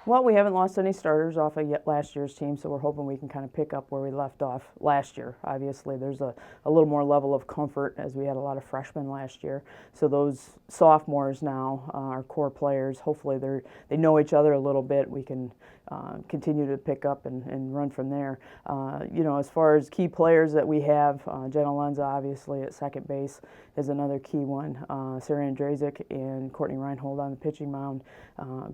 Well, we haven't lost any starters off of yet last year's team, so we're hoping we can kind of pick up where we left off last year. Obviously, there's a little more level of comfort as we had a lot of freshmen last year. So those sophomores now, our core players, hopefully they know each other a little bit. We can continue to pick up and run from there. As far as key players that we have, Jenna Lenza obviously at second base is another key one. Sarah Andrzejczyk and Courtney Reinhold on the pitching mound.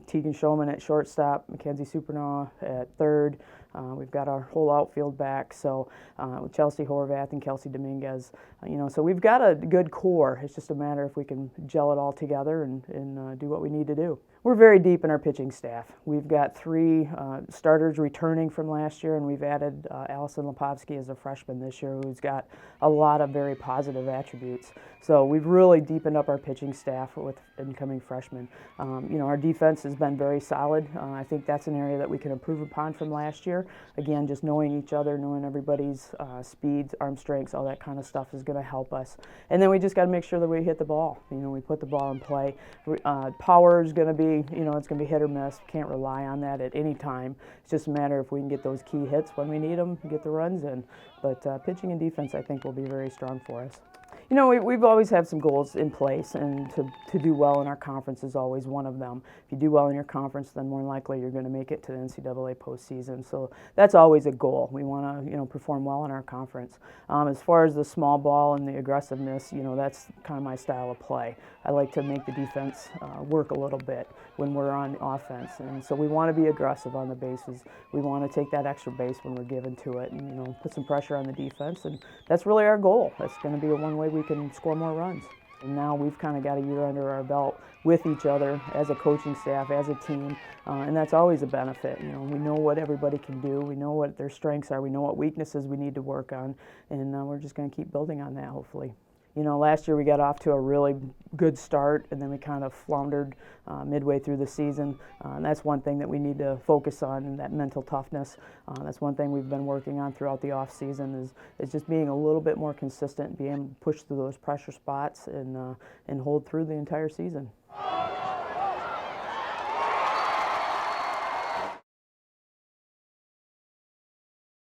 Tegan Showman at shortstop, Mackenzie Supernaw at third. We've got our whole outfield back, so with Chelsea Horvath and Kelsey Dominguez. So we've got a good core. It's just a matter if we can gel it all together and do what we need to do. We're very deep in our pitching staff. We've got 3 starters returning from last year, and we've added Allison Lepovsky as a freshman this year, who's got a lot of very positive attributes. So we've really deepened up our pitching staff with incoming freshmen. Our defense has been very solid. I think that's an area that we can improve upon from last year. Again, just knowing each other, knowing everybody's speeds, arm strengths, all that kind of stuff is going to help us. And then we just got to make sure that we hit the ball. We put the ball in play. Power is going to be, it's going to be hit or miss. Can't rely on that at any time. It's just a matter if we can get those key hits when we need them, get the runs in. But pitching and defense, I think, will be very strong for us. We've always had some goals in place, and to do well in our conference is always one of them. If you do well in your conference, then more likely you're going to make it to the NCAA postseason. So that's always a goal. We want to, perform well in our conference. As far as the small ball and the aggressiveness, that's kind of my style of play. I like to make the defense work a little bit when we're on offense, and so we want to be aggressive on the bases. We want to take that extra base when we're given to it, and put some pressure on the defense, and that's really our goal. That's going to be one way we can score more runs. And now we've kind of got a year under our belt with each other as a coaching staff, as a team, and that's always a benefit. We know what everybody can do. We know what their strengths are. We know what weaknesses we need to work on, and we're just going to keep building on that, hopefully. Last year we got off to a really good start, and then we kind of floundered midway through the season. And that's one thing that we need to focus on, and that mental toughness. That's one thing we've been working on throughout the off season is just being a little bit more consistent, being able to push through those pressure spots and hold through the entire season.